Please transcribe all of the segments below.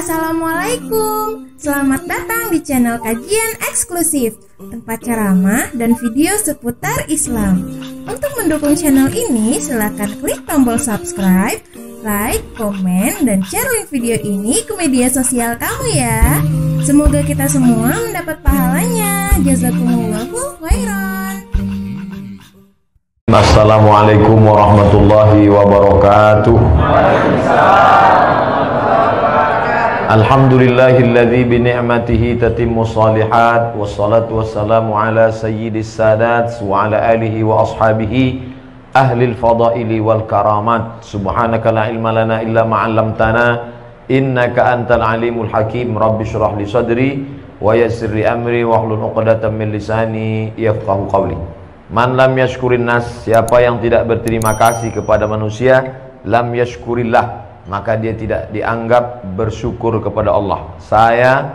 Assalamualaikum, selamat datang di channel kajian eksklusif, tempat ceramah dan video seputar Islam. Untuk mendukung channel ini, silakan klik tombol subscribe, like, komen, dan share link video ini ke media sosial kamu ya. Semoga kita semua mendapat pahalanya. Jazakumullahu khairan. Assalamualaikum warahmatullahi wabarakatuh. Alhamdulillahilladzi bi ni'matihi tatimmu shalihat, wassalatu wassalamu ala sayyidis sadat wa ala alihi wa ashabihi ahlil fadaili wal karamat. Subhanaka la ilma lana illa ma 'allamtana innaka antal alimul hakim. Rabbi shrah li sadri wa yassir li amri wahlul 'uqdatam min lisani yafqahu qawli. Man lam yashkurin nas, siapa yang tidak berterima kasih kepada manusia, lam yashkurillah, maka dia tidak dianggap bersyukur kepada Allah. Saya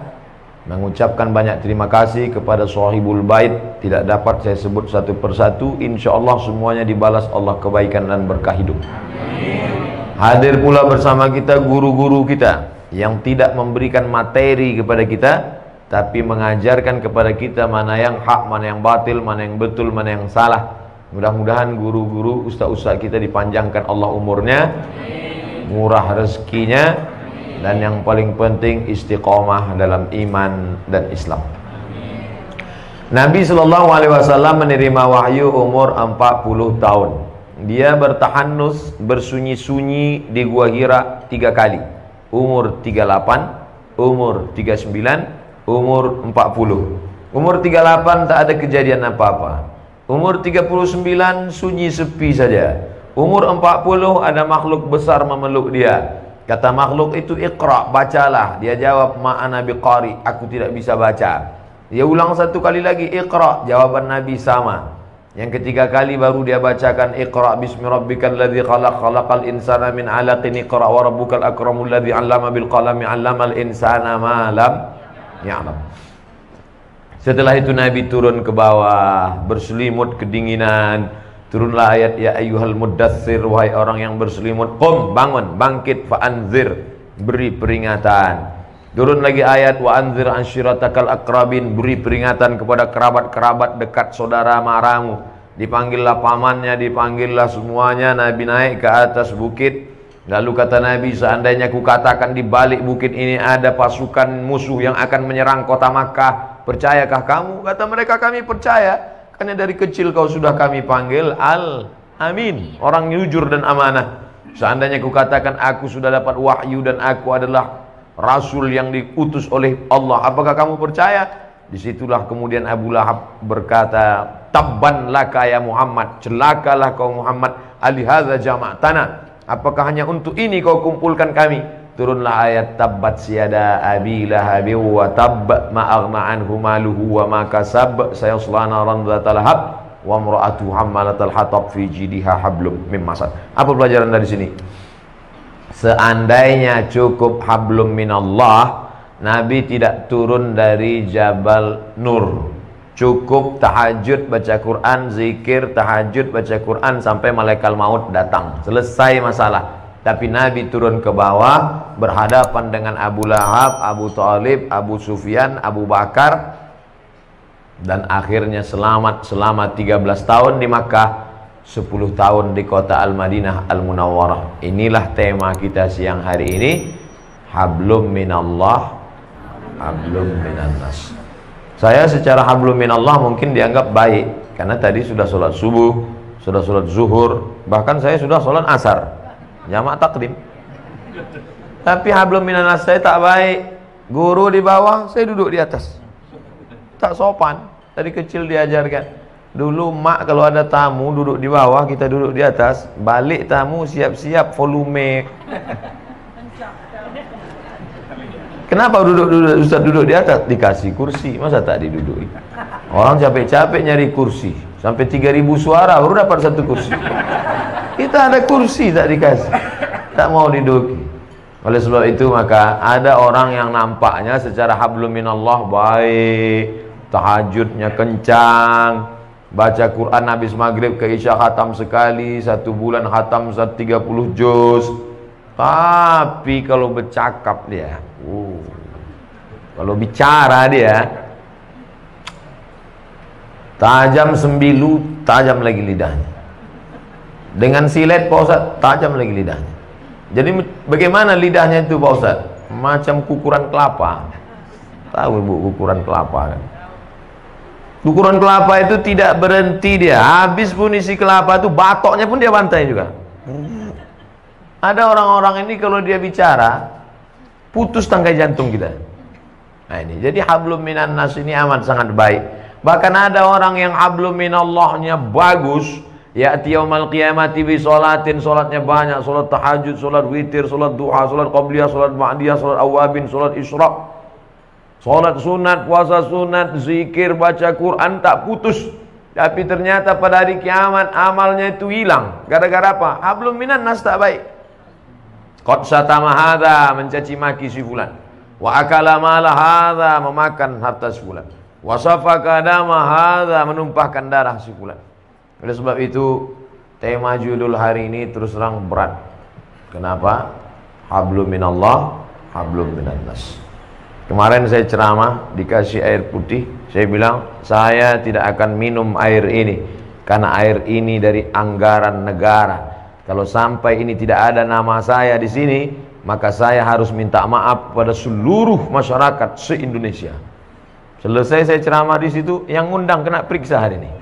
mengucapkan banyak terima kasih kepada sahibul bait, tidak dapat saya sebut satu persatu. InsyaAllah semuanya dibalas Allah kebaikan dan berkah hidup. Hadir pula bersama kita guru-guru kita yang tidak memberikan materi kepada kita, tapi mengajarkan kepada kita mana yang hak, mana yang batil, mana yang betul, mana yang salah. Mudah-mudahan guru-guru, ustaz-ustaz kita dipanjangkan Allah umurnya, murah rezekinya, dan yang paling penting istiqomah dalam iman dan Islam. Nabi SAW menerima wahyu umur 40 tahun. Dia bertahanus, bersunyi-sunyi di Gua Hira 3 kali. Umur 38, umur 39, umur 40. Umur 38 tak ada kejadian apa-apa. Umur 39 sunyi sepi saja. Umur 40 ada makhluk besar memeluk dia. Kata makhluk itu, Iqra, bacalah. Dia jawab, ma'ana biqari, aku tidak bisa baca. Dia ulang 1 kali lagi, Iqra. Jawaban Nabi sama. Yang ketiga kali baru dia bacakan, Iqra bismi rabbikal ladzi khalaq, khalaqal insana min 'alaqin, Iqra wa rabbukal akramul ladzi 'allama bil qalami 'allamal insana ma lam ya'lam. Setelah itu Nabi turun ke bawah, berselimut kedinginan. Turunlah ayat, ya ayyuhal muddatsir, wahai orang yang berselimut, qum, bangun, bangkit, fa'anzir, beri peringatan. Turun lagi ayat, wa anzir ansyiratakal akrabin, beri peringatan kepada kerabat-kerabat dekat saudara maramu. Dipanggillah pamannya, dipanggillah semuanya. Nabi naik ke atas bukit. Lalu kata Nabi, seandainya ku katakan di balik bukit ini ada pasukan musuh yang akan menyerang kota Makkah, percayakah kamu? Kata mereka, kami percaya. Karena dari kecil kau sudah kami panggil Al-Amin, orang jujur dan amanah. Seandainya ku katakan aku sudah dapat wahyu dan aku adalah Rasul yang diutus oleh Allah, apakah kamu percaya? Disitulah kemudian Abu Lahab berkata, Tabban laka ya Muhammad, celakalah kau Muhammad, alihadza jama'tana, apakah hanya untuk ini kau kumpulkan kami? Turunlah ayat, tabbat siyada abi lahabi wa tabb ma aghna anhu maluhu wa ma kasab sayasla naran dzatal lahab wa imra'atuhu hammalatal hatab fi jidha hablum mim masad. Apa pelajaran dari sini? Seandainya cukup hablum minallah, Nabi tidak turun dari Jabal Nur. Cukup tahajud baca Quran, zikir, tahajud baca Quran sampai malaikat maut datang. Selesai masalah. Tapi Nabi turun ke bawah, berhadapan dengan Abu Lahab, Abu Thalib, Abu Sufyan, Abu Bakar, dan akhirnya selamat selama 13 tahun di Makkah, 10 tahun di kota Al-Madinah Al-Munawwarah. Inilah tema kita siang hari ini, hablum minallah, hablum minannas. Saya secara hablum minallah mungkin dianggap baik, karena tadi sudah sholat subuh, sudah sholat zuhur, bahkan saya sudah sholat asar, jamak takdim. Tapi hablum minannas saya tak baik. Guru di bawah, saya duduk di atas. Tak sopan. Dari kecil diajarkan. Dulu mak kalau ada tamu duduk di bawah, kita duduk di atas. Balik tamu siap-siap volume. Kenapa Ustaz duduk di atas? Dikasih kursi, masa tak diduduki? Orang capek-capek nyari kursi, sampai 3000 suara baru dapat 1 kursi. Kita ada kursi tak dikasih, tak mau diduduki. Oleh sebab itu maka ada orang yang nampaknya secara hablum minallah baik, tahajudnya kencang, baca Quran habis maghrib ke isya khatam sekali, 1 bulan khatam 30 juz, Tapi kalau bercakap dia, kalau bicara dia, tajam sembilu, tajam lagi lidahnya. Dengan silet Pak Ustaz, tajam lagi lidahnya. Jadi bagaimana lidahnya itu Pak Ustaz? Macam kukuran kelapa. Tahu Ibu kukuran kelapa kan? Kukuran kelapa itu tidak berhenti dia. Habis pun isi kelapa itu, batoknya pun dia bantai juga. Ada orang-orang ini kalau dia bicara, putus tangkai jantung kita. Nah ini, jadi hablum minan nas ini amat sangat baik. Bahkan ada orang yang hablum minallahnya bagus, ya'ti yaumal qiyamati bi sholatin, sholatnya banyak, sholat tahajud, sholat witir, sholat duha, sholat qabliyah, sholat ba'diyah, sholat awabin, sholat isyraq, sholat sunat, puasa sunat, zikir, baca Quran, tak putus. Tapi ternyata pada hari kiamat amalnya itu hilang. Gara-gara apa? Hablum minan nas tak baik. Qad satama hadza, mencaci maki si fulan. Wa akala mala hadza, memakan harta si fulan. Wa safaka dama hadza, menumpahkan darah si fulan. Oleh sebab itu tema judul hari ini terus terang berat. Kenapa? Hablum minallah, hablum minan nas. Kemarin saya ceramah, dikasih air putih, saya bilang saya tidak akan minum air ini karena air ini dari anggaran negara. Kalau sampai ini tidak ada nama saya di sini, maka saya harus minta maaf pada seluruh masyarakat se-Indonesia. Selesai saya ceramah di situ, yang undang kena periksa hari ini.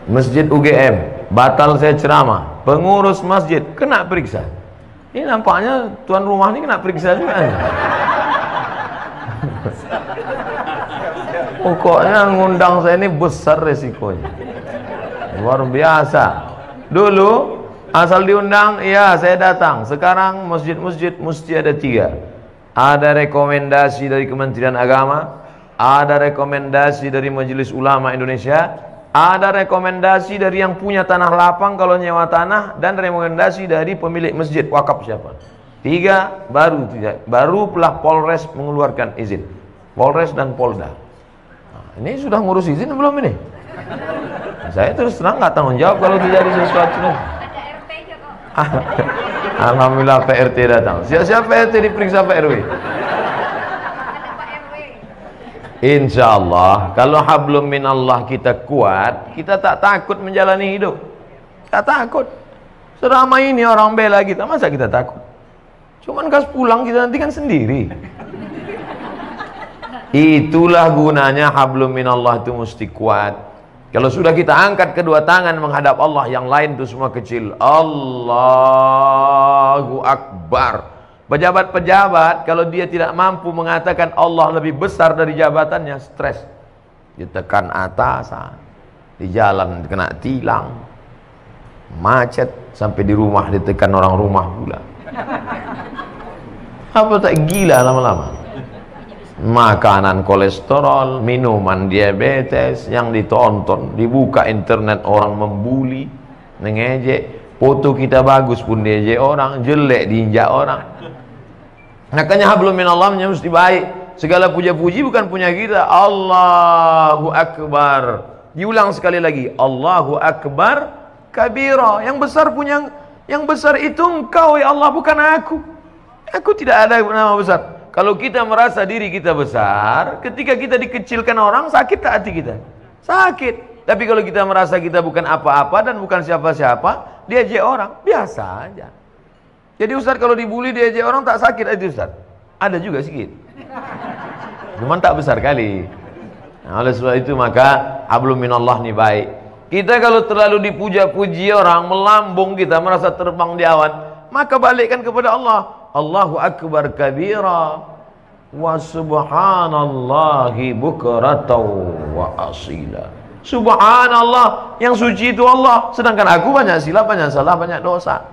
Masjid UGM, batal saya ceramah. Pengurus masjid kena periksa. Ini nampaknya tuan rumah ini kena periksa juga. Pokoknya ngundang saya ini besar resikonya. Luar biasa. Dulu asal diundang, iya saya datang. Sekarang masjid-masjid mesti ada 3. Ada rekomendasi dari Kementerian Agama, ada rekomendasi dari Majelis Ulama Indonesia, ada rekomendasi dari yang punya tanah lapang kalau nyewa tanah, dan rekomendasi dari pemilik masjid wakaf siapa. 3 baru pelah Polres mengeluarkan izin. Polres dan Polda. Nah, ini sudah ngurus izin belum ini? Saya terus terang nggak tanggung jawab kalau terjadi sesuatu. Ada RT juga kok. Alhamdulillah PRT datang. Siap-siap PRT diperiksa Pak RW. Insya Allah kalau hablum minallah kita kuat, kita tak takut menjalani hidup. Tak takut. Selama ini orang bela kita, masa kita takut? Cuman kas pulang kita nanti kan sendiri. Itulah gunanya hablum minallah itu mesti kuat. Kalau sudah kita angkat kedua tangan menghadap Allah, yang lain itu semua kecil. Allahu Akbar. Pejabat-pejabat kalau dia tidak mampu mengatakan Allah lebih besar dari jabatannya, stres. Ditekan atasan, di jalan kena tilang, macet, sampai di rumah ditekan orang rumah pula. Apa tak gila lama-lama? Makanan kolesterol, minuman diabetes yang ditonton, dibuka internet orang membuli, mengejek, foto kita bagus pun diejek orang, jelek diinjak orang. Makanya hablum minallahnya mesti baik. Segala puja-puji bukan punya kita. Allahu Akbar. Diulang sekali lagi, Allahu Akbar kabira. Yang besar punya, yang besar itu engkau ya Allah, bukan aku. Aku tidak ada nama besar. Kalau kita merasa diri kita besar, ketika kita dikecilkan orang, sakit tak hati kita? Sakit. Tapi kalau kita merasa kita bukan apa-apa dan bukan siapa-siapa, diejek orang, biasa aja. Jadi Ustaz kalau dibully diejek orang tak sakit itu Ustaz? Ada juga sedikit. Cuman tak besar kali. Nah, oleh sebab itu maka hablum minallah ni baik. Kita kalau terlalu dipuja-puji orang, melambung kita, merasa terbang di awan, maka balikkan kepada Allah. Allahu Akbar kabira wa subhanallahi bukratan wa asila. Subhanallah, yang suci itu Allah, sedangkan aku banyak silap, banyak salah, banyak dosa.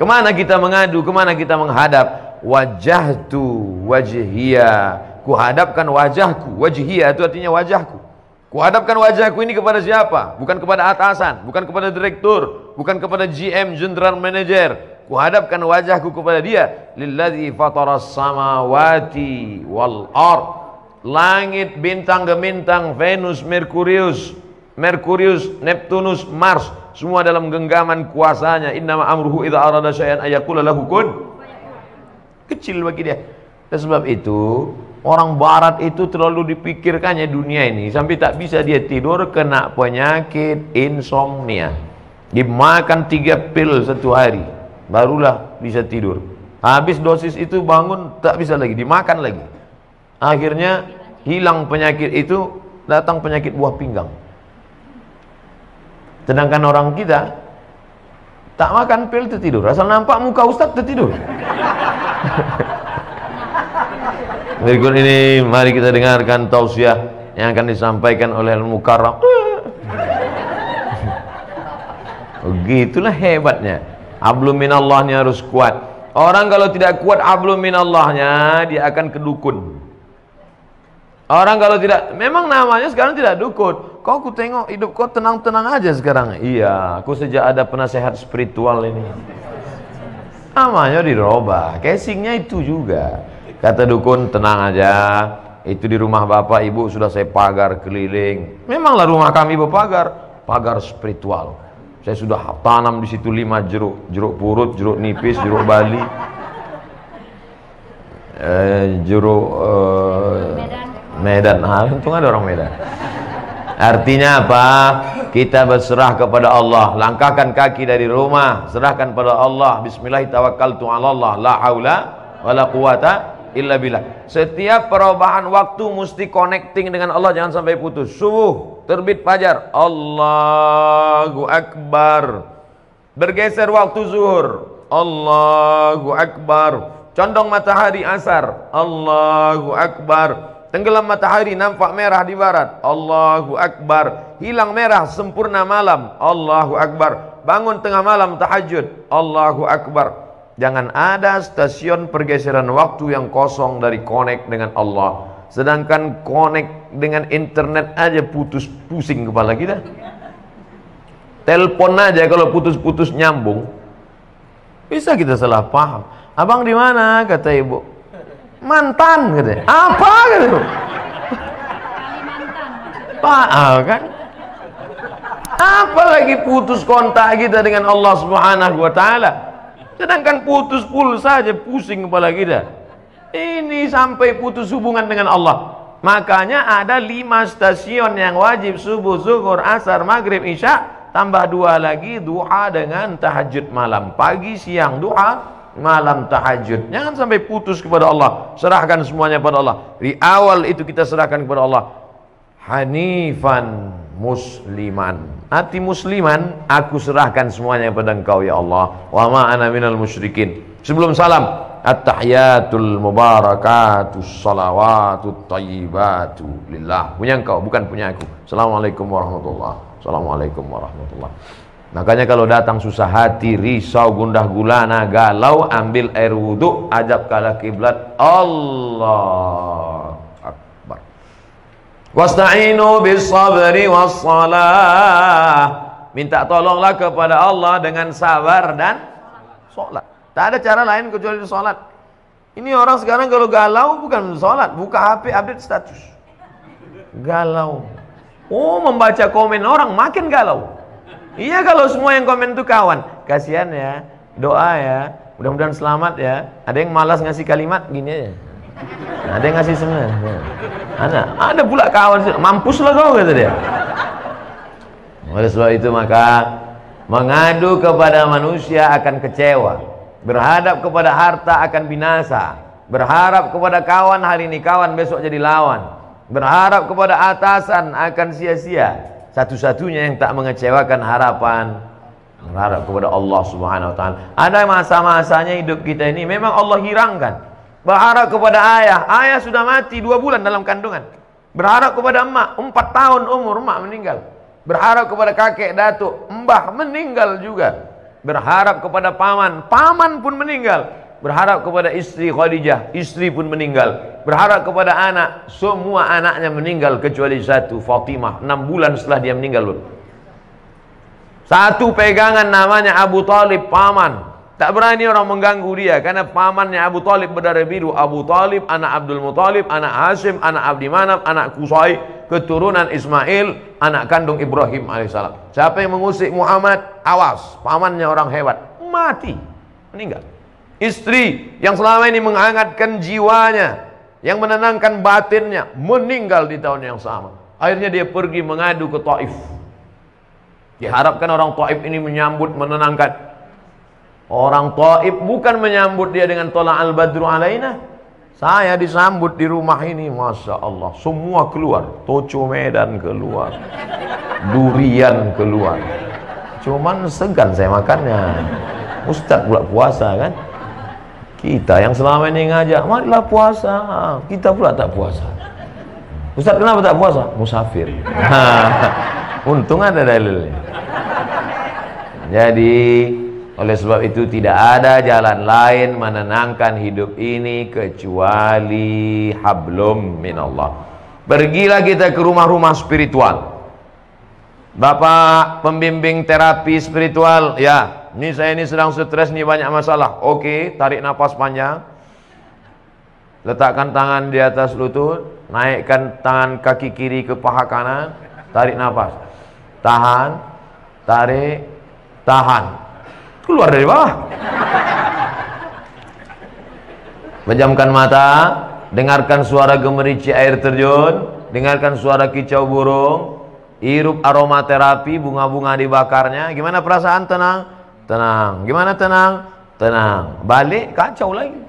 Kemana kita mengadu, kemana kita menghadap? Wajahtu wajhiya, kuhadapkan wajahku. Wajhiya itu artinya wajahku. Kuhadapkan wajahku ini kepada siapa? Bukan kepada atasan, bukan kepada direktur, bukan kepada GM, general manager. Kuhadapkan wajahku kepada dia. Lilladzi fataras samawati wal ard. Langit, bintang gemintang, Venus, Merkurius, Neptunus, Mars, semua dalam genggaman kuasanya. Innama amruhu idza arada syai'an ayaqula lahu kun. Kecil bagi dia. Dan sebab itu orang barat itu terlalu dipikirkannya dunia ini sampai tak bisa dia tidur, kena penyakit insomnia. Dimakan 3 pil satu hari barulah bisa tidur. Habis dosis itu bangun tak bisa lagi, dimakan lagi. Akhirnya hilang penyakit itu, datang penyakit buah pinggang. Sedangkan orang kita tak makan pil tertidur, asal nampak muka ustaz tertidur. Berikut ini mari kita dengarkan tausiah yang akan disampaikan oleh Al-Mukarram. Begitulah hebatnya. Hablum minallahnya harus kuat. Orang kalau tidak kuat hablum minallahnya, dia akan kedukun. Orang kalau tidak, memang namanya sekarang tidak dukun. Kau ku tengok hidup kau tenang-tenang aja sekarang. Iya, aku sejak ada penasehat spiritual ini. Namanya dirubah, casingnya itu juga. Kata dukun, tenang aja, itu di rumah bapak ibu sudah saya pagar keliling. Memanglah rumah kami berpagar, pagar spiritual. Saya sudah tanam di situ 5 jeruk, jeruk purut, jeruk nipis, jeruk bali, jeruk Medan. Untung ada orang Medan. Artinya apa? Kita berserah kepada Allah. Langkahkan kaki dari rumah, serahkan pada Allah. Bismillah tawakkaltu 'ala Allah, la haula wala quwata illa billah. Setiap perubahan waktu mesti connecting dengan Allah, jangan sampai putus. Subuh, terbit fajar, Allahu Akbar. Bergeser waktu zuhur, Allahu Akbar. Condong matahari asar, Allahu Akbar. Tenggelam matahari nampak merah di barat, Allahu Akbar. Hilang merah sempurna malam, Allahu Akbar. Bangun tengah malam tahajud, Allahu Akbar. Jangan ada stasiun pergeseran waktu yang kosong dari connect dengan Allah. Sedangkan connect dengan internet aja putus, pusing kepala kita. Telepon aja kalau putus-putus nyambung, bisa kita salah paham. Abang di mana? Kata ibu. Mantan katanya. Apa gitu? Pak, kan? Apalagi putus kontak kita dengan Allah Subhanahu wa taala. Sedangkan putus pulsa saja pusing kepala kita. Ini sampai putus hubungan dengan Allah. Makanya ada 5 stasiun yang wajib: subuh, zuhur, asar, maghrib, isya, tambah 2 lagi duha dengan tahajud malam. Pagi, siang duha, malam tahajud. Jangan sampai putus kepada Allah. Serahkan semuanya pada Allah. Di awal itu kita serahkan kepada Allah. Hanifan musliman, hati musliman, aku serahkan semuanya kepada Engkau ya Allah. Wa ma ana minal musyrikin. Sebelum salam, at-tahiyatul mubarakatus salawatut thayyibatu lillah. Punya Engkau, bukan punya aku. Assalamualaikum warahmatullahi. Assalamualaikum warahmatullahi. Makanya kalau datang susah hati, risau, gundah gulana, galau, ambil air wudhu, ajab kala kiblat, Allah Akbar. Wasta'inu bis sabri was salah. Minta tolonglah kepada Allah dengan sabar dan sholat. Tak ada cara lain kecuali sholat. Ini orang sekarang kalau galau bukan sholat, buka HP update status. Galau. Oh, membaca komen orang makin galau. Iya, kalau semua yang komen itu kawan, kasihan ya, doa ya, mudah-mudahan selamat ya. Ada yang malas ngasih kalimat gini aja, ada yang ngasih sebenarnya. Ada pula kawan, mampuslah kau kata dia. Oleh sebab itu maka mengadu kepada manusia akan kecewa, berhadap kepada harta akan binasa, berharap kepada kawan hari ini kawan, besok jadi lawan, berharap kepada atasan akan sia-sia. Satu-satunya yang tak mengecewakan harapan, berharap kepada Allah Subhanahu wa taala. Ada masa-masanya hidup kita ini memang Allah hirangkan. Berharap kepada ayah, ayah sudah mati 2 bulan dalam kandungan. Berharap kepada emak, 4 tahun umur emak meninggal. Berharap kepada kakek, datuk, mbah meninggal juga. Berharap kepada paman, paman pun meninggal. Berharap kepada istri Khadijah, istri pun meninggal. Berharap kepada anak, semua anaknya meninggal kecuali satu, Fatimah, 6 bulan setelah dia meninggal. Satu pegangan namanya Abu Talib, paman. Tak berani orang mengganggu dia karena pamannya Abu Talib berdarah biru. Abu Talib anak Abdul Muthalib, anak Hashim, anak Abdi Manaf, anak Qusay, keturunan Ismail, anak kandung Ibrahim alaihissalam. Siapa yang mengusik Muhammad, awas, pamannya orang hebat, mati, meninggal. Istri yang selama ini menghangatkan jiwanya, yang menenangkan batinnya, meninggal di tahun yang sama. Akhirnya dia pergi mengadu ke Taif. Diharapkan orang Taif ini menyambut, menenangkan. Orang Taif bukan menyambut dia dengan tola al-badru alaina. Saya disambut di rumah ini, Masya Allah, semua keluar. Toco Medan keluar, durian keluar. Cuman segan saya makannya. Ustadz pula puasa kan. Kita yang selama ini ngajak, marilah puasa, kita pula tak puasa. Ustadz kenapa tak puasa? Musafir. Untung ada dalilnya. Jadi oleh sebab itu tidak ada jalan lain menenangkan hidup ini kecuali hablum minallah. Pergilah kita ke rumah-rumah spiritual. Bapak pembimbing terapi spiritual, ya, ini saya ini sedang stres nih, banyak masalah. Oke, tarik nafas panjang. Letakkan tangan di atas lutut, naikkan tangan kaki kiri ke paha kanan, tarik nafas. Tahan, tarik, tahan. Keluar dari bawah. Pejamkan mata, dengarkan suara gemericik air terjun, dengarkan suara kicau burung, hirup aromaterapi, bunga-bunga dibakarnya. Gimana perasaan? Tenang, tenang. Gimana tenang? Tenang. Balik kacau lagi.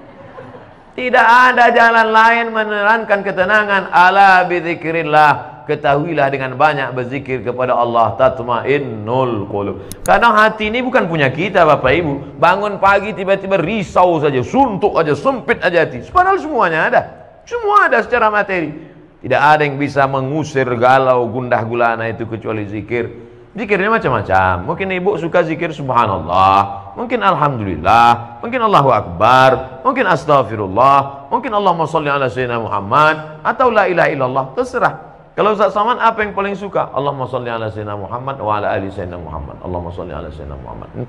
Tidak ada jalan lain menerangkan ketenangan. Ala bidzikrillah. Ketahuilah dengan banyak berzikir kepada Allah tatmainnul qulub. Kadang hati ini bukan punya kita Bapak Ibu. Bangun pagi tiba-tiba risau saja, suntuk aja, sempit aja hati. Padahal semuanya ada. Semua ada secara materi. Tidak ada yang bisa mengusir galau gundah gulana itu kecuali zikir. Zikirnya macam-macam. Mungkin ibu suka zikir subhanallah, mungkin alhamdulillah, mungkin Allahu akbar, mungkin astaghfirullah, mungkin Allahumma sholli ala sayyidina Muhammad, atau la ilaha illallah, terserah. Kalau Ustaz Saman apa yang paling suka? Allahumma sholli ala sayyidina Muhammad wa ala ali sayyidina Muhammad. Allahumma sholli ala sayyidina Muhammad. 40,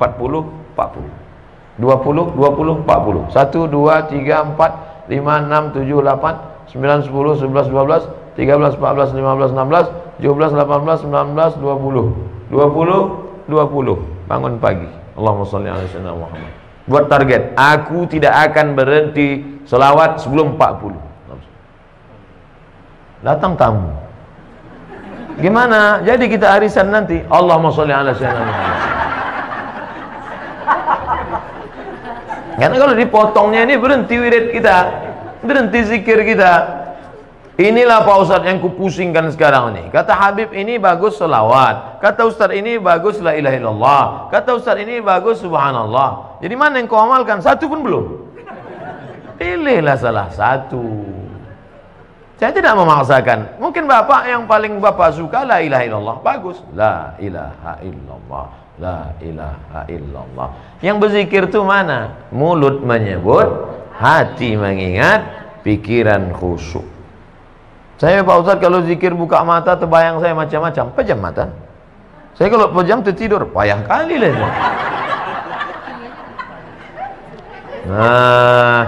40. 20, 20, 40. 1, 2, 3, 4, 5, 6, 7, 8, 9, 10, 11, 12, 13, 14, 15, 16, 17, 18, 19, 20. 20, 20. Bangun pagi. Allahumma sholli ala sayyidina Muhammad. Buat target, aku tidak akan berhenti selawat sebelum 40. Datang tamu. Gimana? Jadi kita arisan nanti. Allahumma sholli ala sayyidina Muhammad. Karena kalau dipotongnya ini berhenti wirid kita, berhenti zikir kita. Inilah Pak Ustadz yang kupusingkan sekarang ini. Kata Habib ini bagus selawat, kata Ustadz ini bagus la ilaha illallah, kata Ustadz ini bagus subhanallah. Jadi mana yang kau amalkan? Satu pun belum. Pilihlah salah satu. Saya tidak memaksakan. Mungkin bapak yang paling bapak suka la ilaha illallah, bagus. La ilaha illallah, la ilaha illallah. Yang berzikir itu mana? Mulut menyebut, hati mengingat, pikiran khusyuk. Saya Pak Ustadz kalau zikir buka mata terbayang saya macam-macam. Pejam mata. Saya kalau pejam tertidur, payah kali lah. Nah,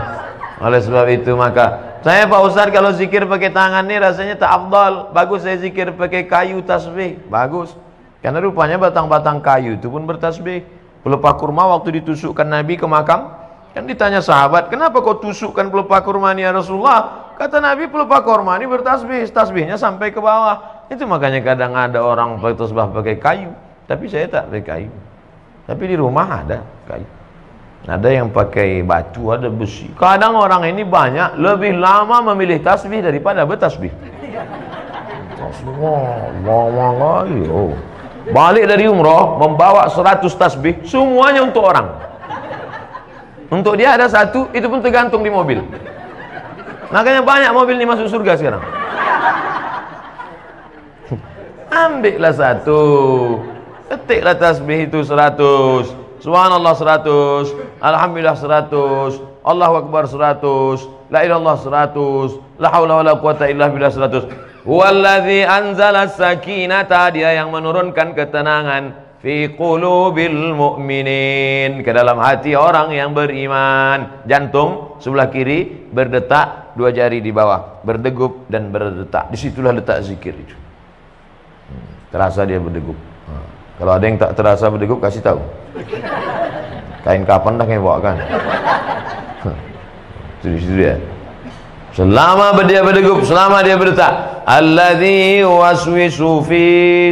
oleh sebab itu maka saya Pak Ustadz kalau zikir pakai tangan nih rasanya tak afdal. Bagus saya zikir pakai kayu tasbih. Bagus. Karena rupanya batang-batang kayu itu pun bertasbih. Pelepah kurma waktu ditusukkan Nabi ke makam, kan ditanya sahabat, kenapa kau tusukkan pelepah kurma ini ya Rasulullah? Kata Nabi, pelepah kurma ini bertasbih, tasbihnya sampai ke bawah. Itu makanya kadang ada orang pakai tasbih pakai kayu, tapi saya tak pakai kayu. Tapi di rumah ada kayu. Ada yang pakai batu, ada besi. Kadang orang ini banyak lebih lama memilih tasbih daripada bertasbih. Oh. Balik dari umroh membawa 100 tasbih, semuanya untuk orang. Untuk dia ada satu, itu pun tergantung di mobil. Makanya banyak mobil ini masuk surga sekarang. Ambillah satu, ketiklah tasbih itu 100, subhanallah 100, alhamdulillah 100, Allahu akbar 100, la ilallah 100, la haula wala quwata illa billah 100. Wallazi anzala sakinata, dia yang menurunkan ketenangan fi qulubil mu'minin, ke dalam hati orang yang beriman. Jantung sebelah kiri berdetak, dua jari di bawah berdegup dan berdetak. Disitulah letak zikir itu. Terasa dia berdegup. Kalau ada yang tak terasa berdegup, kasih tahu. Kain kapan dah kayak bawa kan. Itu di situ dia. Selama dia berdegup, selama dia berdetak, alladzi waswisu fi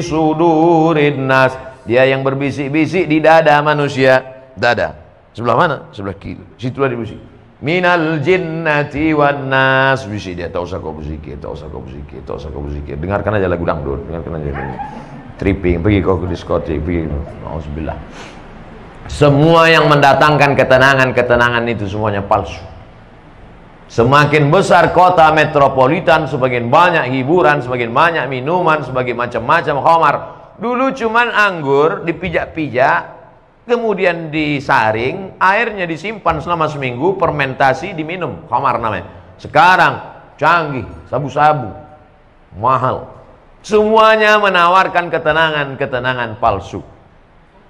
sudurin nas, dia yang berbisik-bisik di dada manusia. Dada sebelah mana? Sebelah kiri. Situlah dia berbisik. Minal jinnati wan nas, bisik dia. Tak usah kau berzikir, tak usah kau berzikir, tak usah kau berzikir. Dengarkan aja lagu dangdut, dengarkan aja. Tripping, pergi kau ke diskotik, pergi. Auzubillah. Semua yang mendatangkan ketenangan itu semuanya palsu. Semakin besar kota metropolitan, semakin banyak hiburan, semakin banyak minuman, semakin macam-macam khamar. Dulu cuman anggur dipijak-pijak, kemudian disaring, airnya disimpan selama seminggu, fermentasi, diminum, khamar namanya. Sekarang canggih, sabu-sabu, mahal. Semuanya menawarkan ketenangan palsu.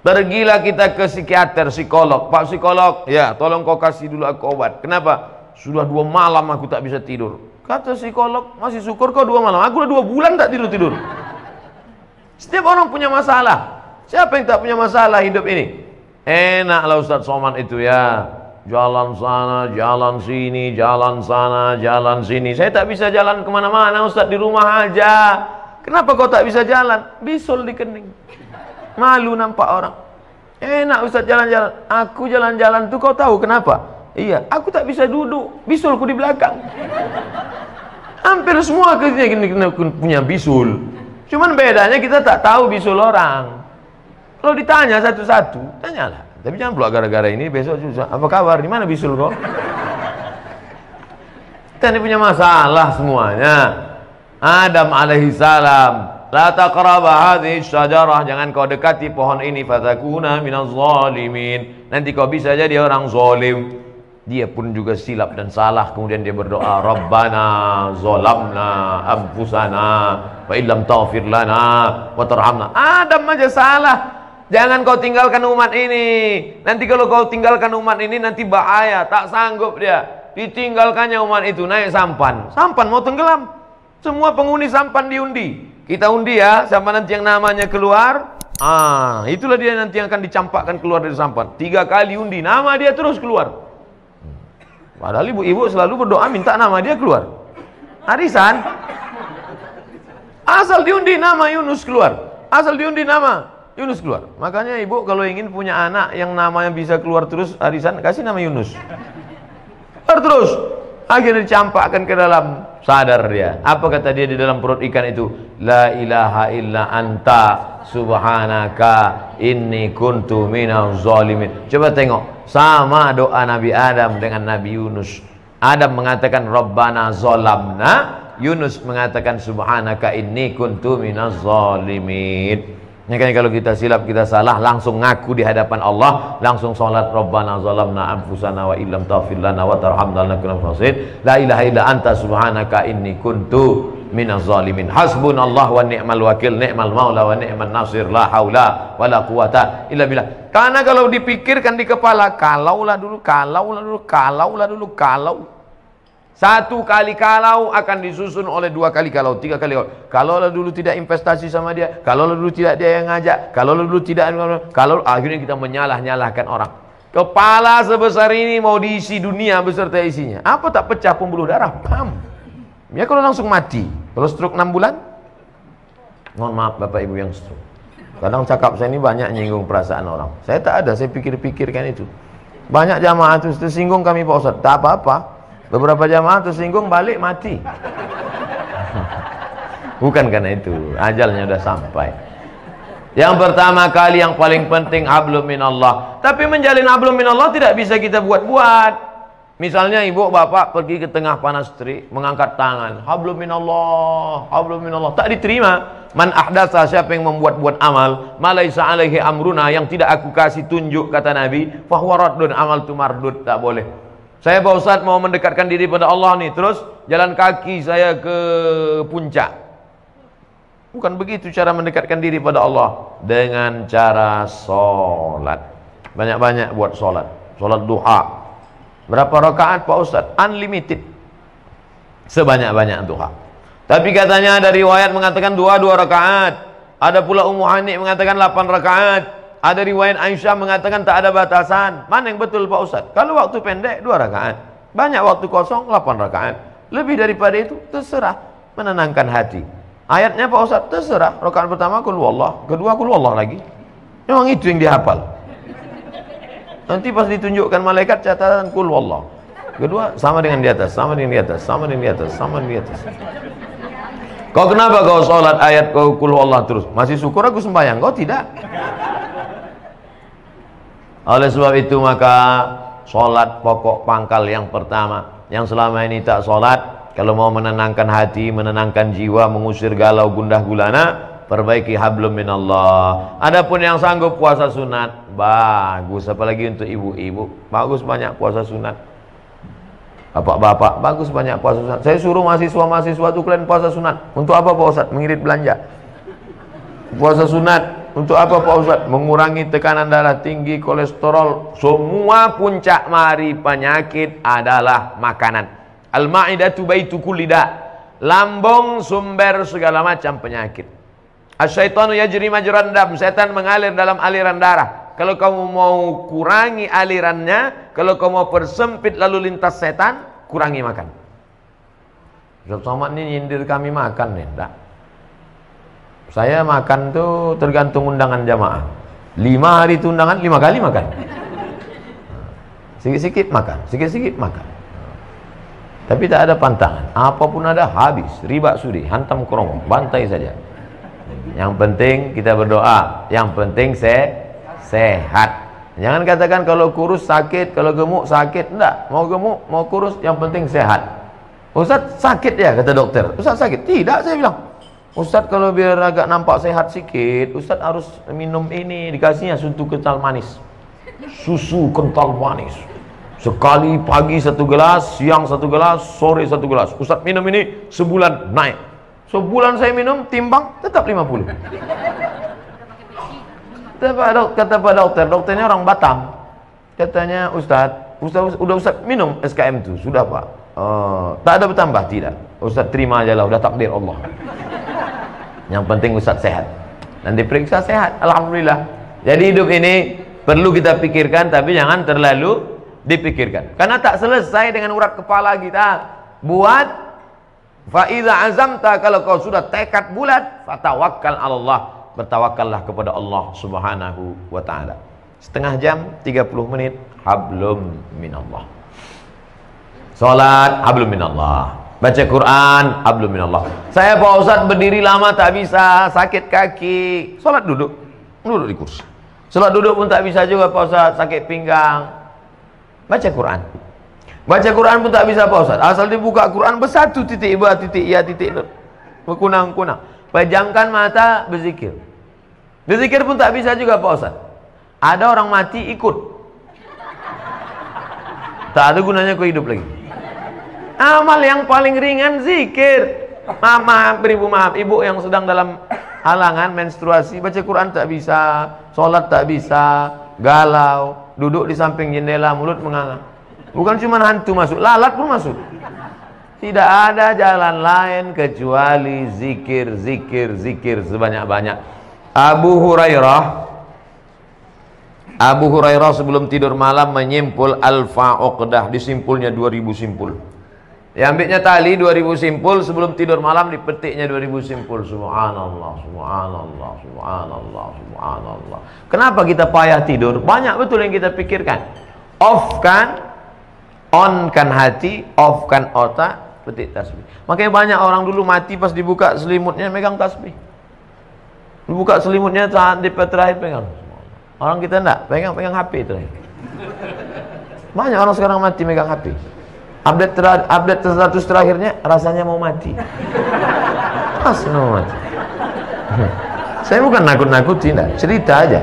Pergilah kita ke psikiater, psikolog. Pak psikolog, ya tolong kau kasih dulu aku obat. Kenapa? Sudah 2 malam aku tak bisa tidur. Kata psikolog, masih syukur kau 2 malam. Aku udah 2 bulan tak tidur. Setiap orang punya masalah. Siapa yang tak punya masalah hidup ini? Enaklah Ustaz Somad itu ya. Jalan sana, jalan sini, jalan sana, jalan sini. Saya tak bisa jalan kemana-mana Ustaz, di rumah aja. Kenapa kau tak bisa jalan? Bisul di kening. Malu nampak orang. Enak Ustaz jalan-jalan. Aku jalan-jalan tuh kau tahu kenapa? Iya, aku tak bisa duduk, bisulku di belakang. Hampir semua kita punya bisul. Cuman bedanya kita tak tahu bisul orang. Kalau ditanya satu-satu, tanyalah. Tapi jangan pula gara-gara ini besok susah. Apa kabar? Di mana bisul kau? Kita ini punya masalah semuanya. Adam alaihissalam, la taqraba hadhihi syajarah, jangan kau dekati pohon ini, fatakuna minaz zalimin. Nanti kau bisa jadi orang zalim. Dia pun juga silap dan salah, kemudian dia berdoa, Rabbana zalamna anfusana wa illam taghfir lana wa tarhamna. Adam aja salah. Jangan kau tinggalkan umat ini. Nanti kalau kau tinggalkan umat ini nanti bahaya, tak sanggup dia. Ditinggalkannya umat itu, naik sampan. Sampan mau tenggelam. Semua penghuni sampan diundi. Kita undi ya, siapa nanti yang namanya keluar. Itulah dia nanti yang akan dicampakkan keluar dari sampan. 3 kali undi, nama dia terus keluar. Padahal ibu-ibu selalu berdoa minta nama dia keluar. Arisan. Asal diundi nama Yunus keluar. Asal diundi nama Yunus keluar. Makanya ibu kalau ingin punya anak yang namanya bisa keluar terus arisan, kasih nama Yunus. Keluar terus. Akhirnya dicampakkan ke dalam, sadar dia. Apa kata dia di dalam perut ikan itu? La ilaha illa anta subhanaka inni kuntu minaz zalimin. Coba tengok. Sama doa Nabi Adam dengan Nabi Yunus. Adam mengatakan Rabbana zalamna, Yunus mengatakan subhanaka inni kuntu minaz zalimin. Makanya kalau kita silap, kita salah, langsung ngaku di hadapan Allah, langsung salat Rabbana zalamna anfusana wa illam taghfir lana wa tarhamna lanakunanna minal khasirin. La ilaha illa anta subhanaka inni kuntu minaz zalimin. Hasbunallah wa ni'mal wakil, ni'mal maula wa ni'man nasir, la haula wala quwata illa billah. Karena kalau dipikirkan di kepala, kalaulah dulu. Satu kali kalau akan disusun oleh 2 kali kalau, 3 kali kalau. Kalaulah dulu tidak investasi sama dia, kalaulah dulu tidak dia yang ngajak, kalaulah dulu tidak, kalau akhirnya kita menyalah-nyalahkan orang. Kepala sebesar ini mau diisi dunia beserta isinya. Apa tak pecah pembuluh darah? Pam. Ya kalau langsung mati. Kalau stroke 6 bulan? Mohon maaf Bapak Ibu yang stroke. Kadang cakap saya ini banyak nyinggung perasaan orang. Saya tak ada, saya pikir-pikirkan itu. Banyak jamaah itu tersinggung kami Pak Ustaz. Tak apa-apa. Beberapa jamaah tersinggung balik mati. Bukan karena itu, ajalnya sudah sampai. Yang pertama kali yang paling penting hablum minallah. Tapi menjalin hablum minallah tidak bisa kita buat-buat. Misalnya ibu bapak pergi ke tengah panas terik, mengangkat tangan, hablum minallah, tak diterima. Man ahdatsa, siapa yang membuat-buat amal, malaisa alaihi amruna, yang tidak aku kasih tunjuk, kata Nabi, fahuwa raddun, amal itu mardud, tak boleh. Saya Pak Ustaz mau mendekatkan diri pada Allah nih, terus jalan kaki saya ke puncak. Bukan begitu cara mendekatkan diri pada Allah. Dengan cara sholat. Banyak-banyak buat sholat. Sholat duha. Berapa rakaat Pak Ustadz? Unlimited. Sebanyak-banyak duha. Tapi katanya ada riwayat mengatakan 2 rakaat. Ada pula Ummu Hani mengatakan 8 rakaat. Ada riwayat Aisyah mengatakan tak ada batasan. Mana yang betul Pak Ustadz? Kalau waktu pendek 2 rakaat. Banyak waktu kosong 8 rakaat. Lebih daripada itu terserah, menenangkan hati. Ayatnya Pak Ustadz terserah. Rakaat pertama qul huwallah, kedua qul huwallah lagi. Memang itu yang dihafal. Nanti pas ditunjukkan malaikat catatan qul huwallah. Kedua sama dengan di atas, sama dengan di atas, sama dengan di atas, sama dengan di atas. Kau kenapa kau sholat ayat kau qul huwallah terus? Masih syukur aku sembahyang, kau tidak. Oleh sebab itu maka sholat pokok pangkal yang pertama. Yang selama ini tak sholat, kalau mau menenangkan hati, menenangkan jiwa, mengusir galau gundah gulana, perbaiki hablum minallah. Adapun yang sanggup puasa sunat, bagus. Apalagi untuk ibu-ibu, bagus banyak puasa sunat. Bapak-bapak, bagus banyak puasa sunat. Saya suruh mahasiswa-mahasiswa itu kalian puasa sunat. Untuk apa Pak Ustadz? Mengirit belanja. Puasa sunat untuk apa Pak Ustadz? Mengurangi tekanan darah tinggi, kolesterol. Semua puncak mari penyakit adalah makanan. Al-ma'idatu baitu kulli da. Lambung sumber segala macam penyakit. Asyaitanu yajri majran dam. Setan mengalir dalam aliran darah. Kalau kamu mau kurangi alirannya, kalau kamu mau persempit lalu lintas setan, kurangi makan. Ustaz Somad ini nyindir kami makan nih, enggak. Saya makan tuh tergantung undangan jamaah. 5 hari itu undangan, 5 kali makan. Sikit-sikit makan, sikit-sikit makan. Tapi tak ada pantangan. Apapun ada habis. Riba sudi, hantam kerongkong, bantai saja. Yang penting kita berdoa. Yang penting sehat. Jangan katakan kalau kurus sakit, kalau gemuk sakit. Enggak, mau gemuk, mau kurus, yang penting sehat. Ustaz sakit ya, kata dokter. Ustaz sakit? Tidak, saya bilang. Ustaz kalau biar agak nampak sehat sikit, Ustaz harus minum ini, dikasihnya susu kental manis. Susu kental manis. Sekali pagi 1 gelas, siang 1 gelas, sore 1 gelas. Ustaz minum ini sebulan naik. Sebulan saya minum, timbang tetap 50. Kata Pak Dokter, dokternya orang Batam. Katanya Ustaz udah Ustaz minum SKM itu, sudah Pak. Tak ada bertambah, tidak. Ustaz terima aja lah, udah takdir Allah. Yang penting Ustaz sehat. Dan diperiksa sehat, alhamdulillah. Jadi hidup ini perlu kita pikirkan, tapi jangan terlalu dipikirkan. Karena tak selesai dengan urat kepala kita. Buat fa idza azamta, kalau kau sudah tekad bulat, fatawakkal 'ala Allah. Bertawakallah kepada Allah Subhanahu wa taala. Setengah jam, 30 menit, hablum minallah. Salat, hablum minallah. Baca Quran, hablum minallah. Saya Pak Ustaz berdiri lama tak bisa, sakit kaki. Salat duduk, duduk di kursi. Salat duduk pun tak bisa juga Pak Ustaz, sakit pinggang. Baca Quran. Baca Quran pun tak bisa Pak Ustaz. Asal dibuka Quran bersatu titik ba titik ya titik berkunang-kunang. Pejamkan mata, berzikir. Berzikir pun tak bisa juga Pak Ustaz. Ada orang mati ikut. Tak ada gunanya kau hidup lagi. Amal yang paling ringan zikir. Maaf, ibu yang sedang dalam halangan menstruasi, baca Quran tak bisa, sholat tak bisa, galau, duduk di samping jendela, mulut menganga. Bukan cuma hantu masuk, lalat pun masuk. Tidak ada jalan lain kecuali zikir, zikir, zikir sebanyak-banyak. Abu Hurairah sebelum tidur malam menyimpul Al-Fa'uqdah, disimpulnya 2000 simpul. Diambilnya tali 2000 simpul, sebelum tidur malam dipetiknya 2000 simpul. Subhanallah, subhanallah, subhanallah, subhanallah. Kenapa kita payah tidur? Banyak betul yang kita pikirkan. On-kan hati, off-kan otak, petik tasbih. Makanya banyak orang dulu mati pas dibuka selimutnya megang tasbih. Dibuka selimutnya saat di terakhir pegang. Orang kita enggak, pegang HP terakhir. Banyak orang sekarang mati megang HP. Update status terakhirnya rasanya mau mati. Mau mati. Saya bukan nakut-nakutin, cerita aja.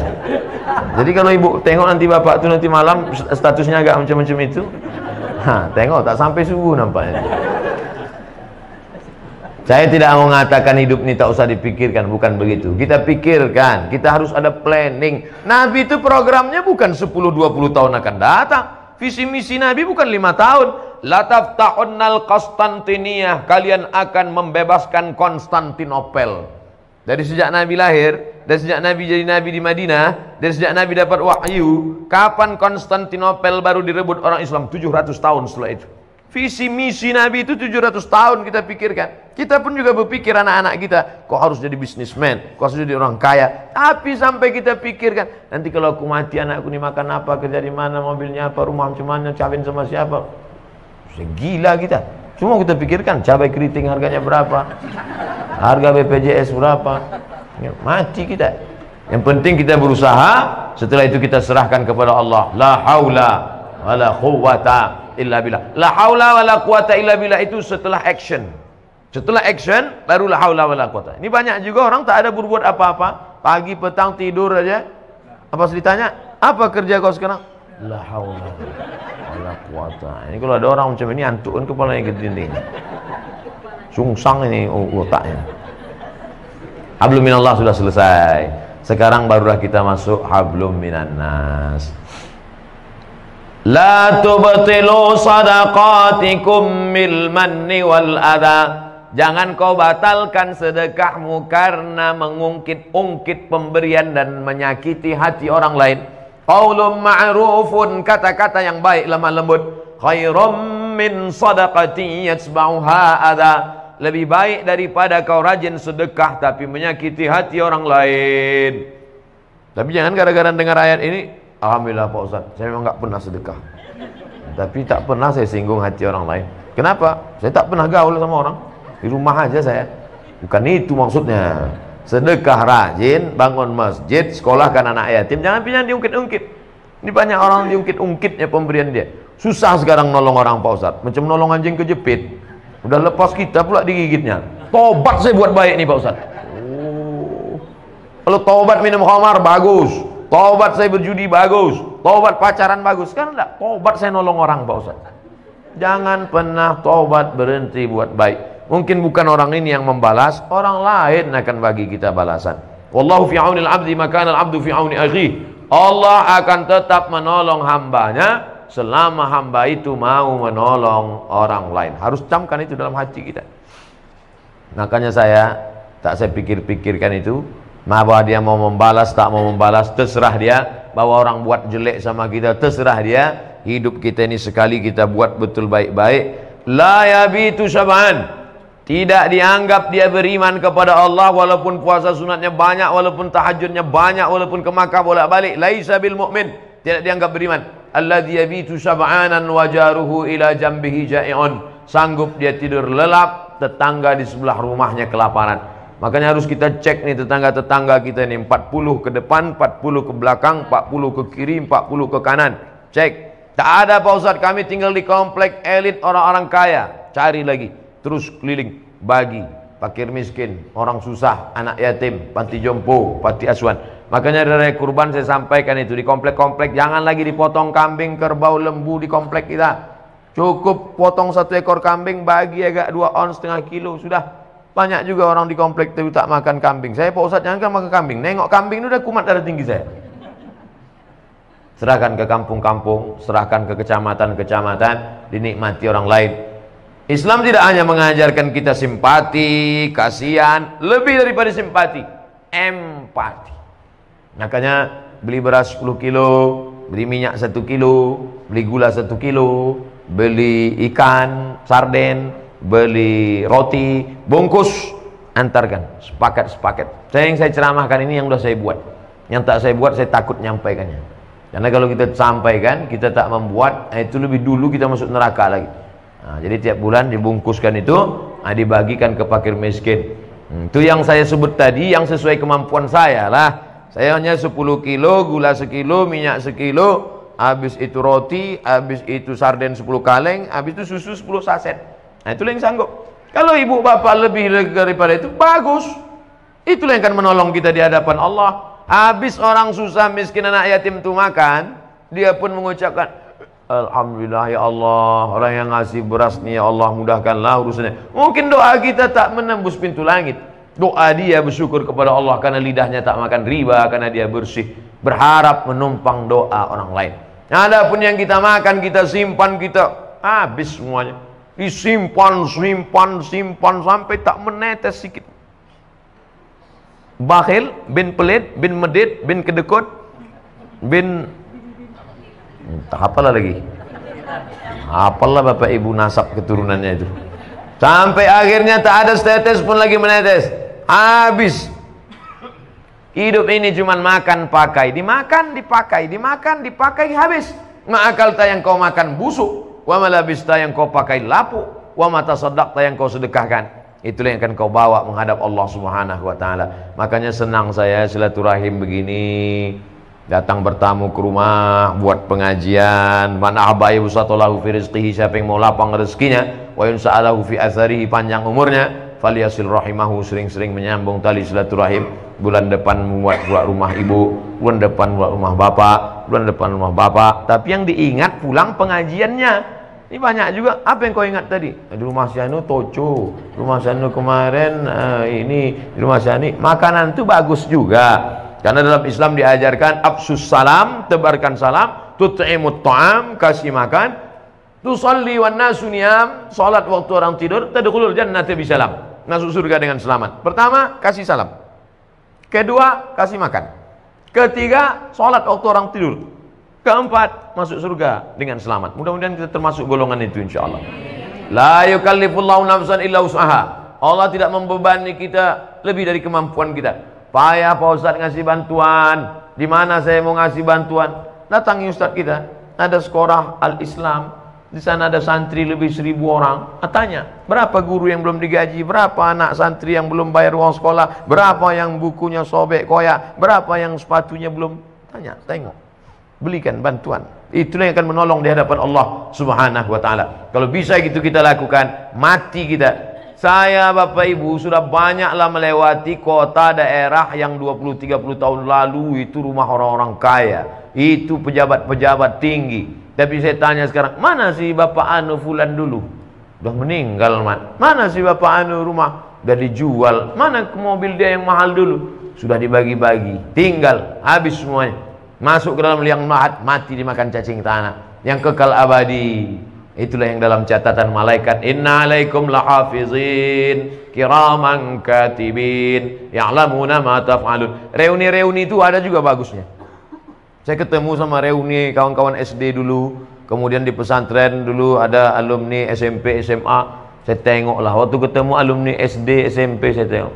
Jadi kalau ibu tengok nanti bapak tuh nanti malam statusnya agak macam-macam itu, tengok tak sampai subuh nampaknya. Saya tidak mau mengatakan hidup ini tak usah dipikirkan, bukan begitu. Kita pikirkan, kita harus ada planning. Nabi itu programnya bukan 10-20 tahun akan datang. Visi misi Nabi bukan 5 tahun. La taftahunal Konstantiniyah, kalian akan membebaskan Konstantinopel. Dari sejak Nabi lahir, dari sejak Nabi jadi Nabi di Madinah, dari sejak Nabi dapat wahyu, kapan Konstantinopel baru direbut orang Islam? 700 tahun setelah itu. Visi misi Nabi itu 700 tahun kita pikirkan. Kita pun juga berpikir anak-anak kita, kok harus jadi bisnismen, kok harus jadi orang kaya. Tapi sampai kita pikirkan, nanti kalau aku mati anakku ini makan apa, kerja di mana, mobilnya apa, rumah macam mana, kawin sama siapa. Segila kita. Semua kita pikirkan, cabai keriting harganya berapa, harga BPJS berapa. Mati kita. Yang penting kita berusaha, setelah itu kita serahkan kepada Allah. La haula wala quwwata illa billah. La haula wala quwwata illa billah itu setelah action. Setelah action baru la haula wala quwwata. Ini banyak juga orang tak ada berbuat apa-apa, pagi petang tidur aja. Apa ditanya, apa kerja kau sekarang? La haula wala quwwata. Ini kalau ada orang macam ini antuk kan kepalanya ke dinding. Sungsang ini otaknya. Hablum minallah sudah selesai. Sekarang barulah kita masuk hablum minannas. La tubtilu sadaqatikum bil manni wal adha. Jangan kau batalkan sedekahmu karena mengungkit-ungkit pemberian dan menyakiti hati orang lain. Qaulun ma'rufun, kata-kata yang baik lemah lembut. Khairum min sadaqati yatsba'uha adha. Lebih baik daripada kau rajin sedekah tapi menyakiti hati orang lain. Tapi jangan gara-gara dengar ayat ini, alhamdulillah Pak Ustaz, saya memang nggak pernah sedekah, tapi tak pernah saya singgung hati orang lain. Kenapa? Saya tak pernah gaul sama orang, di rumah aja saya. Bukan itu maksudnya. Sedekah rajin, bangun masjid, sekolahkan anak yatim, jangan diungkit-ungkit. Ini banyak orang diungkit-ungkitnya pemberian dia. Susah sekarang nolong orang Pak Ustaz, macam nolong anjing kejepit. Udah lepas kita pula digigitnya. Tobat saya buat baik nih Pak Ustaz. Oh. Kalau tobat minum khamar bagus, tobat saya berjudi bagus, tobat pacaran bagus. Kan enggak, tobat saya nolong orang Pak Ustaz. Jangan pernah tobat berhenti buat baik. Mungkin bukan orang ini yang membalas, orang lain akan bagi kita balasan. Wallahu fi aunil abdi ma kana al abdu fi auni akhihi. Allah akan tetap menolong hambanya selama hamba itu mau menolong orang lain. Harus camkan itu dalam hati kita. Makanya saya pikir-pikirkan itu. Bahwa dia mau membalas, tak mau membalas, terserah dia. Bahwa orang buat jelek sama kita, terserah dia. Hidup kita ini sekali kita buat betul baik-baik. La yabitu syab'an. Tidak dianggap dia beriman kepada Allah walaupun puasa sunatnya banyak, walaupun tahajudnya banyak, walaupun ke Makkah bolak-balik. Laisa bil mu'min. Tidak dianggap beriman. Alladzi yabitu syab'anan wa jaruhu ila jambihi ja'i'un. Sanggup dia tidur lelap, tetangga di sebelah rumahnya kelaparan. Makanya harus kita cek nih tetangga-tetangga kita nih, 40 ke depan, 40 ke belakang, 40 ke kiri, 40 ke kanan. Cek. Tak ada Pak Ustaz, kami tinggal di komplek elit orang-orang kaya. Cari lagi, terus keliling, bagi fakir miskin, orang susah, anak yatim, panti jompo, panti asuhan. Makanya dari kurban saya sampaikan itu, di komplek-komplek jangan lagi dipotong kambing, kerbau, lembu di komplek kita. Cukup potong 1 ekor kambing, bagi agak 2 ons setengah kilo, sudah. Banyak juga orang di komplek itu tak makan kambing. Saya Pak Ustaz jangan kan makan kambing. Nengok kambing itu udah kumat darah tinggi saya. Serahkan ke kampung-kampung, serahkan ke kecamatan-kecamatan, dinikmati orang lain. Islam tidak hanya mengajarkan kita simpati, kasihan, lebih daripada simpati, empati. Makanya beli beras 10 kilo, beli minyak 1 kilo, beli gula 1 kilo, beli ikan, sarden, beli roti, bungkus, antarkan, sepakat. Yang saya ceramahkan ini yang sudah saya buat. Yang tak saya buat saya takut nyampaikannya. Karena kalau kita sampaikan, kita tak membuat, itu lebih dulu kita masuk neraka lagi. Nah, jadi tiap bulan dibungkuskan itu, dibagikan ke fakir miskin. Itu yang saya sebut tadi, yang sesuai kemampuan saya lah. Saya hanya 10 kilo, gula 1 kilo, minyak 1 kilo, habis itu roti, habis itu sarden 10 kaleng, habis itu susu 10 saset. Nah, itulah yang sanggup. Kalau ibu bapak lebih daripada itu, bagus. Itulah yang akan menolong kita di hadapan Allah. Habis orang susah miskin anak yatim itu makan, dia pun mengucapkan, Alhamdulillah ya Allah, orang yang ngasih beras nih ya Allah mudahkanlah urusannya. Mungkin doa kita tak menembus pintu langit. Doa dia bersyukur kepada Allah karena lidahnya tak makan riba, karena dia bersih, berharap menumpang doa orang lain. Adapun yang kita makan, kita simpan, kita habis semuanya. Disimpan, simpan sampai tak menetes sedikit. Bakhil, bin pelit, bin medit, bin kedekut, bin tak apalah lagi. Apalah bapak ibu nasab keturunannya itu. Sampai akhirnya tak ada setetes pun lagi menetes. Habis. Hidup ini cuman makan pakai, dimakan dipakai, dimakan dipakai, habis. Ma'akalta yang kau makan busuk, wa malabista yang kau pakai lapuk, wa mata tasaddaqta yang kau sedekahkan. Itulah yang akan kau bawa menghadap Allah Subhanahu wa taala. Makanya senang saya silaturahim begini. Datang bertamu ke rumah, buat pengajian. Man ahabba yusatalahu fi rizqihi, siapa yang mau lapang rezekinya, wa yunsa'alahu fi atharihi, panjang umurnya, falyasil rahimahu, sering-sering menyambung tali silaturahim. Bulan depan buat rumah ibu, bulan depan buat rumah bapak, bulan depan rumah bapak. Tapi yang diingat pulang pengajiannya. Ini banyak juga. Apa yang kau ingat tadi? Di rumah si anu toco, rumah si anu kemarin ini, di rumah si anu. Makanan itu bagus juga. Karena dalam Islam diajarkan absus salam, tebarkan salam, tut'imut ta'am, kasih makan, tusalli wan nasu niyam, salat waktu orang tidur, tadkhulul jannata bisalam, masuk surga dengan selamat. Pertama, kasih salam. Kedua, kasih makan. Ketiga, salat waktu orang tidur. Keempat, masuk surga dengan selamat. Mudah-mudahan kita termasuk golongan itu insyaallah. La yukallifullahu nafsan illa wus'aha. Allah tidak membebani kita lebih dari kemampuan kita. Payah Pak Ustadz ngasih bantuan. Di mana saya mau ngasih bantuan? Datangi Ustadz kita. Ada sekolah Al-Islam. Di sana ada santri lebih 1000 orang. Tanya, berapa guru yang belum digaji? Berapa anak santri yang belum bayar uang sekolah? Berapa yang bukunya sobek koyak? Berapa yang sepatunya belum? Tanya, tengok. Belikan bantuan. Itulah yang akan menolong di hadapan Allah Subhanahu wa taala. Kalau bisa gitu kita lakukan, mati kita. Saya Bapak Ibu sudah banyaklah melewati kota daerah yang 20-30 tahun lalu itu rumah orang-orang kaya, itu pejabat-pejabat tinggi. Tapi saya tanya sekarang, mana sih Bapak Anu Fulan dulu? Udah meninggal, mana sih Bapak Anu rumah? Udah dijual. Mana mobil dia yang mahal dulu? Sudah dibagi-bagi, tinggal, habis semuanya. Masuk ke dalam liang lahat, mati dimakan cacing tanah. Yang kekal abadi. Itulah yang dalam catatan malaikat, inna alaikum lahafizin kiraman katibin ya'lamuna ma taf'alun. Reuni-reuni itu ada juga bagusnya. Saya ketemu sama reuni kawan-kawan SD dulu, kemudian di pesantren dulu ada alumni SMP, SMA. Saya tengok lah, waktu ketemu alumni SD, SMP saya tengok,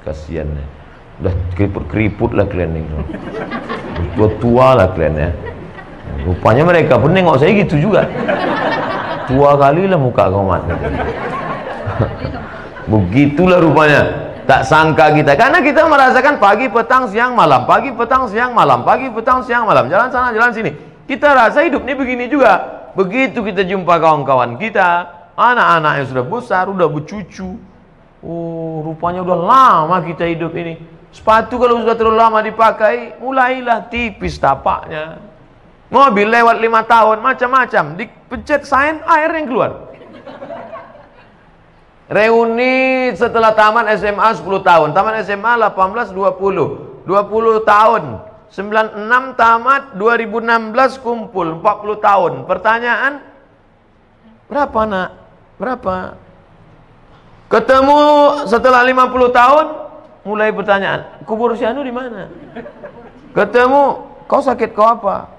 kasihan ya. Udah keriput-keriput lah kalian ini. Tua-tua lah kalian ya. Rupanya mereka pun nengok saya gitu juga. Tua kali lah muka kau mat. Begitulah rupanya. Tak sangka kita, karena kita merasakan pagi, petang, siang, malam, pagi, petang, siang, malam, pagi, petang, siang, malam, jalan sana, jalan sini. Kita rasa hidup ini begini juga. Begitu kita jumpa kawan-kawan kita, anak-anak yang sudah besar, udah bercucu. Oh, rupanya udah lama kita hidup ini. Sepatu kalau sudah terlalu lama dipakai, mulailah tipis tapaknya. Mobil lewat 5 tahun, macam-macam. Dipencet sign, air yang keluar. Reuni setelah taman SMA 10 tahun. Taman SMA 18, 20. 20 tahun. 96 tamat, 2016 kumpul. 40 tahun. Pertanyaan, berapa nak? Berapa? Ketemu setelah 50 tahun, mulai pertanyaan, kubur si Anu di mana? Ketemu, kau sakit kau apa?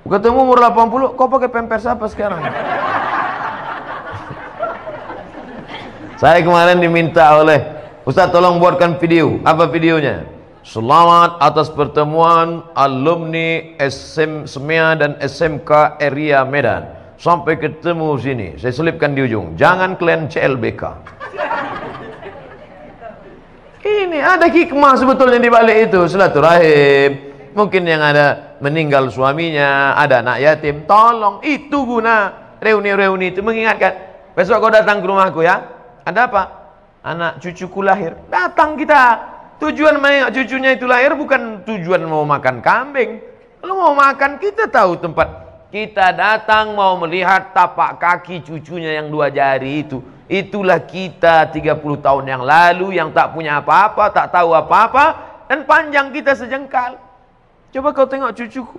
Ketemu umur 80, kau pakai pampers apa sekarang? Saya kemarin diminta oleh Ustaz, tolong buatkan video. Apa videonya? Selamat atas pertemuan alumni SMEA dan SMK Area Medan. Sampai ketemu sini. Saya selipkan di ujung. Jangan kalian CLBK. Ini ada hikmah sebetulnya di balik itu. Silaturahim. Mungkin yang ada meninggal suaminya, ada anak yatim, tolong. Itu guna reuni-reuni itu mengingatkan. Besok kau datang ke rumahku ya. Ada apa? Anak cucuku lahir. Datang kita. Tujuan menengok cucunya itu lahir bukan tujuan mau makan kambing. Kalau mau makan kita tahu tempat Kita datang mau melihat tapak kaki cucunya yang 2 jari itu. Itulah kita 30 tahun yang lalu yang tak punya apa-apa, tak tahu apa-apa, dan panjang kita sejengkal. Coba kau tengok cucuku,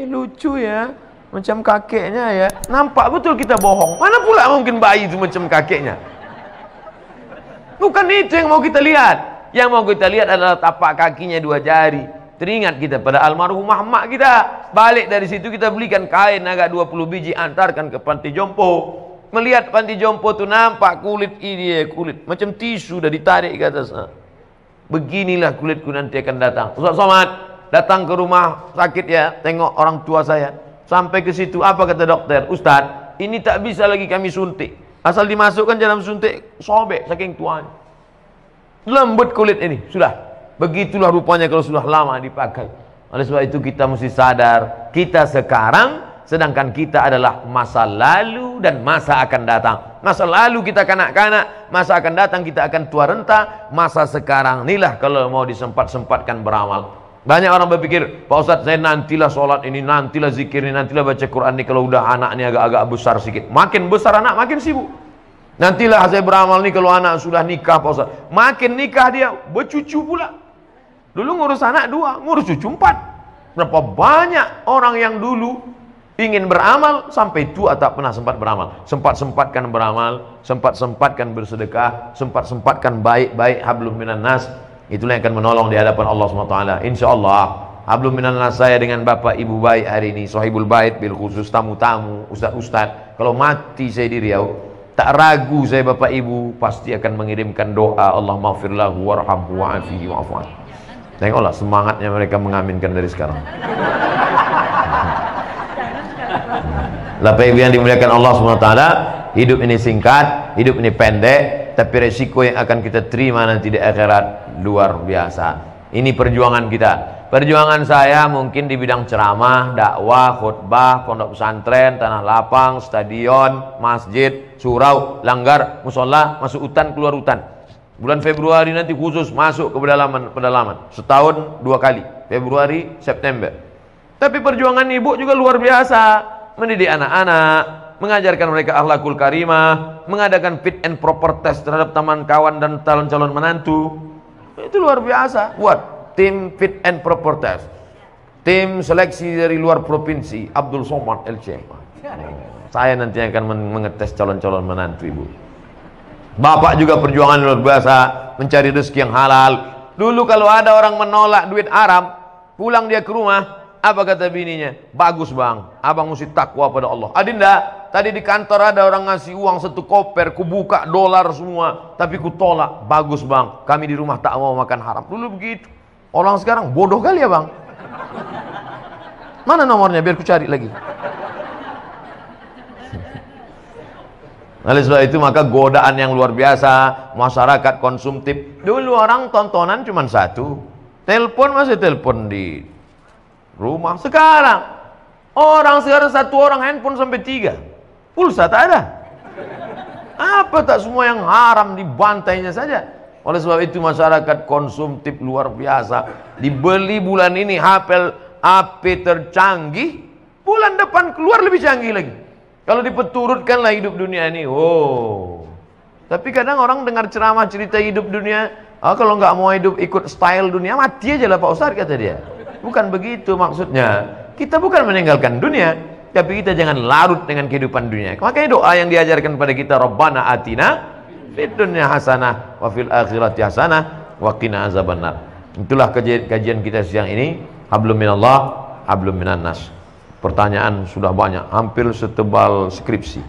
lucu ya, macam kakeknya ya. Nampak betul kita bohong. Mana pula mungkin bayi itu macam kakeknya? Bukan itu yang mau kita lihat. Yang mau kita lihat adalah tapak kakinya 2 jari. Teringat kita pada almarhumah mak kita. Balik dari situ kita belikan kain agak 20 biji, antarkan ke panti jompo. Melihat panti jompo tu nampak kulit ini, kulit macam tisu dah ditarik ke atas. Beginilah kulitku nanti akan datang. Ustaz Somad datang ke rumah sakit ya, tengok orang tua saya. Sampai ke situ apa kata dokter? Ustaz, ini tak bisa lagi kami suntik. Asal dimasukkan dalam suntik, sobek saking tuanya. Lembut kulit ini, sudah. Begitulah rupanya kalau sudah lama dipakai. Oleh sebab itu kita mesti sadar, kita sekarang, sedangkan kita adalah masa lalu dan masa akan datang. Masa lalu kita kanak-kanak, masa akan datang kita akan tua renta. Masa sekarang inilah kalau mau disempat-sempatkan beramal. Banyak orang berpikir, Pak Ustadz saya nantilah sholat ini, nantilah zikir ini, nantilah baca Quran ini kalau udah anak ini agak-agak besar sedikit. Makin besar anak makin sibuk. Nantilah saya beramal nih kalau anak sudah nikah Pak Ustadz. Makin nikah dia bercucu pula. Dulu ngurus anak 2, ngurus cucu 4. Berapa banyak orang yang dulu ingin beramal sampai tua tak pernah sempat beramal. Sempat-sempatkan beramal, sempat-sempatkan bersedekah, sempat-sempatkan baik-baik hablum minan nas. Itulah yang akan menolong di hadapan Allah SWT. InsyaAllah hablum minan nas saya dengan bapak ibu baik hari ini, sahibul bait bil khusus, tamu-tamu, ustaz-ustaz. Kalau mati saya di Riau, tak ragu saya bapak ibu pasti akan mengirimkan doa Allah maghfirlahu warhamhu wa'afihi wa'afu'an. Tengoklah semangatnya mereka mengaminkan dari sekarang. Bapak Ibu yang dimuliakan Allah SWT, hidup ini singkat, hidup ini pendek, tapi resiko yang akan kita terima nanti di akhirat luar biasa. Ini perjuangan kita. Perjuangan saya mungkin di bidang ceramah, dakwah, khutbah, pondok pesantren, tanah lapang, stadion, masjid, surau, langgar, musola, masuk hutan, keluar hutan. Bulan Februari nanti khusus masuk ke pedalaman. Setahun 2 kali, Februari, September. Tapi perjuangan ibu juga luar biasa. Mendidik anak-anak, mengajarkan mereka akhlakul karimah, mengadakan fit and proper test terhadap teman kawan dan calon-calon menantu. Itu luar biasa. Buat tim fit and proper test. Tim seleksi dari luar provinsi, Abdul Somad LC. Saya nanti akan mengetes calon-calon menantu ibu. Bapak juga perjuangan luar biasa, mencari rezeki yang halal. Dulu kalau ada orang menolak duit haram, pulang dia ke rumah, apa kata bininya? Bagus bang, abang mesti takwa pada Allah. Adinda, tadi di kantor ada orang ngasih uang 1 koper, ku buka dolar semua, tapi ku tolak. Bagus bang, kami di rumah tak mau makan haram. Dulu begitu. Orang sekarang bodoh kali ya bang. Mana nomornya biar ku cari lagi. Oleh sebab itu maka godaan yang luar biasa, masyarakat konsumtif. Dulu orang tontonan cuma 1, telepon masih telepon di rumah. Sekarang orang 1 orang handphone sampai 3, pulsa tak ada. Apa tak semua yang haram dibantainya saja. Oleh sebab itu masyarakat konsumtif luar biasa. Dibeli bulan ini HP tercanggih, bulan depan keluar lebih canggih lagi. Kalau dipeturutkanlah hidup dunia ini, Tapi kadang orang dengar ceramah cerita hidup dunia, kalau nggak mau hidup ikut style dunia, mati aja lah Pak Ustadz kata dia. Bukan begitu maksudnya. Kita bukan meninggalkan dunia, tapi kita jangan larut dengan kehidupan dunia. Makanya doa yang diajarkan pada kita, Rabbana atina fid dunya hasanah wa fil akhirati hasanah wa qina azabannar. Itulah kajian kita siang ini. Hablum minallah, hablum minan nas. Pertanyaan sudah banyak, hampir setebal skripsi.